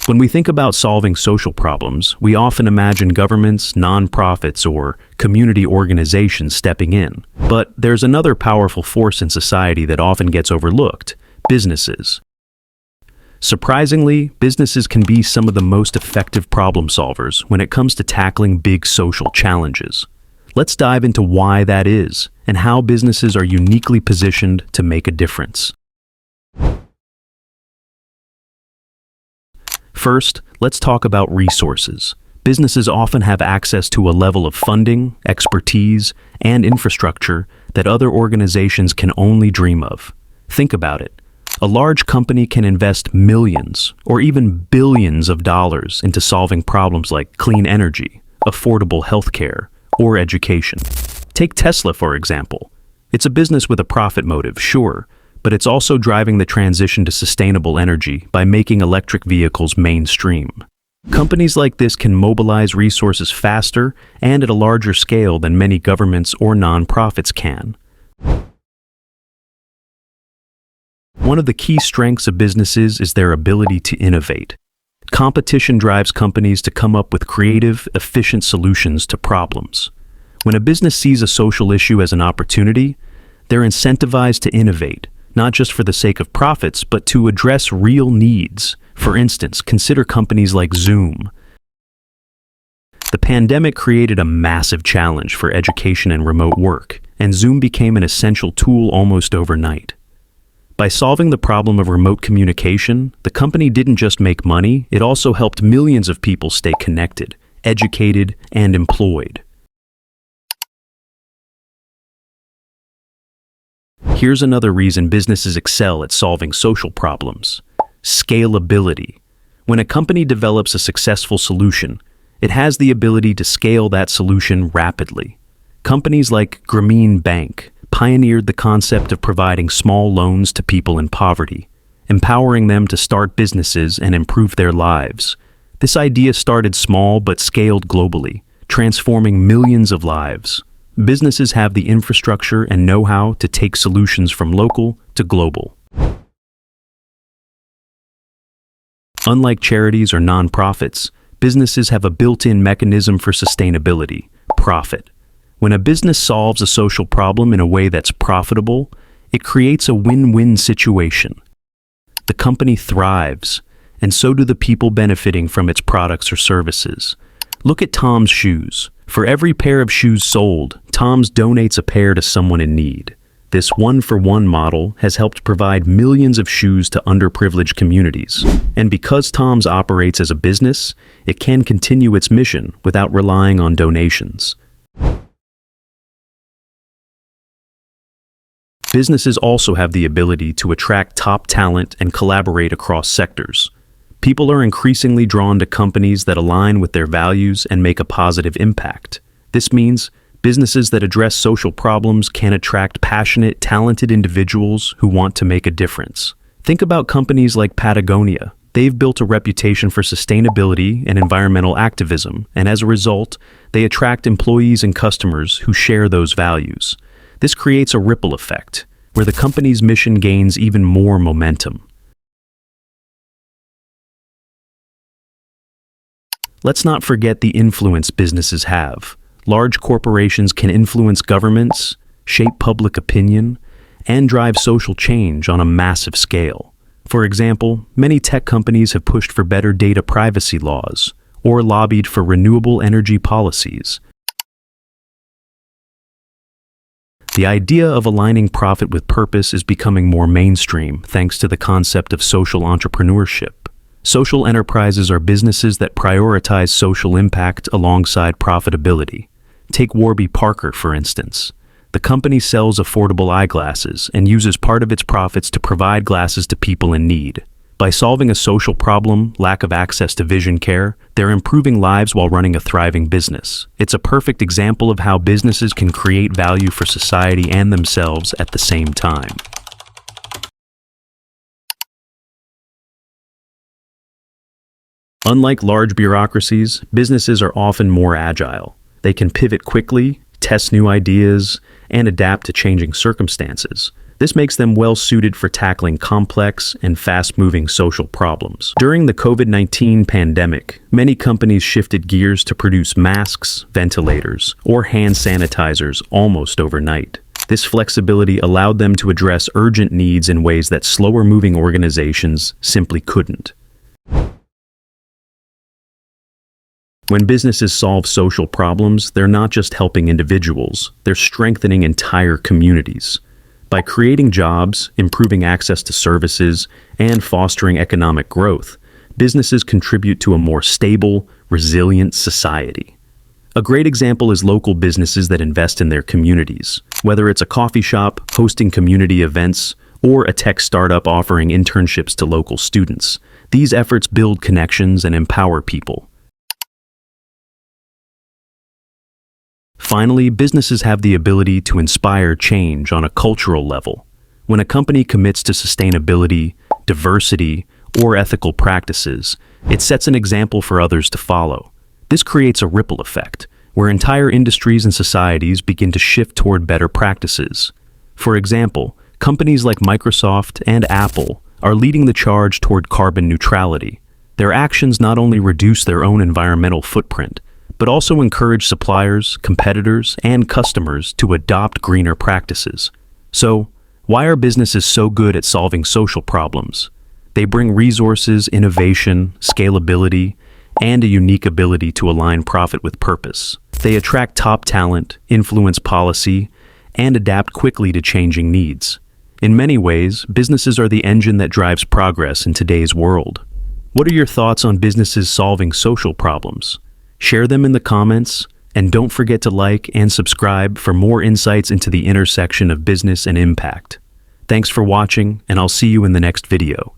When we think about solving social problems, we often imagine governments, nonprofits, or community organizations stepping in. But there's another powerful force in society that often gets overlooked: businesses. Surprisingly, businesses can be some of the most effective problem solvers when it comes to tackling big social challenges. Let's dive into why that is and how businesses are uniquely positioned to make a difference. First, let's talk about resources. Businesses often have access to a level of funding, expertise, and infrastructure that other organizations can only dream of. Think about it. A large company can invest millions or even billions of dollars into solving problems like clean energy, affordable healthcare, or education. Take Tesla, for example. It's a business with a profit motive, sure, but it's also driving the transition to sustainable energy by making electric vehicles mainstream. Companies like this can mobilize resources faster and at a larger scale than many governments or nonprofits can. One of the key strengths of businesses is their ability to innovate. Competition drives companies to come up with creative, efficient solutions to problems. When a business sees a social issue as an opportunity, they're incentivized to innovate, not just for the sake of profits, but to address real needs. For instance, consider companies like Zoom. The pandemic created a massive challenge for education and remote work, and Zoom became an essential tool almost overnight. By solving the problem of remote communication, the company didn't just make money, it also helped millions of people stay connected, educated, and employed. Here's another reason businesses excel at solving social problems: scalability. When a company develops a successful solution, it has the ability to scale that solution rapidly. Companies like Grameen Bank pioneered the concept of providing small loans to people in poverty, empowering them to start businesses and improve their lives. This idea started small but scaled globally, transforming millions of lives. Businesses have the infrastructure and know-how to take solutions from local to global. Unlike charities or nonprofits, businesses have a built-in mechanism for sustainability: profit. When a business solves a social problem in a way that's profitable, it creates a win-win situation. The company thrives, and so do the people benefiting from its products or services. Look at Tom's Shoes. For every pair of shoes sold, Tom's donates a pair to someone in need. This one-for-one model has helped provide millions of shoes to underprivileged communities. And because Tom's operates as a business, it can continue its mission without relying on donations. Businesses also have the ability to attract top talent and collaborate across sectors. People are increasingly drawn to companies that align with their values and make a positive impact. This means businesses that address social problems can attract passionate, talented individuals who want to make a difference. Think about companies like Patagonia. They've built a reputation for sustainability and environmental activism, and as a result, they attract employees and customers who share those values. This creates a ripple effect, where the company's mission gains even more momentum. Let's not forget the influence businesses have. Large corporations can influence governments, shape public opinion, and drive social change on a massive scale. For example, many tech companies have pushed for better data privacy laws or lobbied for renewable energy policies. The idea of aligning profit with purpose is becoming more mainstream thanks to the concept of social entrepreneurship. Social enterprises are businesses that prioritize social impact alongside profitability. Take Warby Parker, for instance. The company sells affordable eyeglasses and uses part of its profits to provide glasses to people in need. By solving a social problem, lack of access to vision care, they're improving lives while running a thriving business. It's a perfect example of how businesses can create value for society and themselves at the same time. Unlike large bureaucracies, businesses are often more agile. They can pivot quickly, test new ideas, and adapt to changing circumstances. This makes them well suited for tackling complex and fast-moving social problems. During the COVID-19 pandemic, many companies shifted gears to produce masks, ventilators, or hand sanitizers almost overnight. This flexibility allowed them to address urgent needs in ways that slower-moving organizations simply couldn't. When businesses solve social problems, they're not just helping individuals, they're strengthening entire communities. By creating jobs, improving access to services, and fostering economic growth, businesses contribute to a more stable, resilient society. A great example is local businesses that invest in their communities. Whether it's a coffee shop, hosting community events, or a tech startup offering internships to local students, these efforts build connections and empower people. Finally, businesses have the ability to inspire change on a cultural level. When a company commits to sustainability, diversity, or ethical practices, it sets an example for others to follow. This creates a ripple effect, where entire industries and societies begin to shift toward better practices. For example, companies like Microsoft and Apple are leading the charge toward carbon neutrality. Their actions not only reduce their own environmental footprint, but also encourage suppliers, competitors, and customers to adopt greener practices. So, why are businesses so good at solving social problems? They bring resources, innovation, scalability, and a unique ability to align profit with purpose. They attract top talent, influence policy, and adapt quickly to changing needs. In many ways, businesses are the engine that drives progress in today's world. What are your thoughts on businesses solving social problems? Share them in the comments, and don't forget to like and subscribe for more insights into the intersection of business and impact. Thanks for watching, and I'll see you in the next video.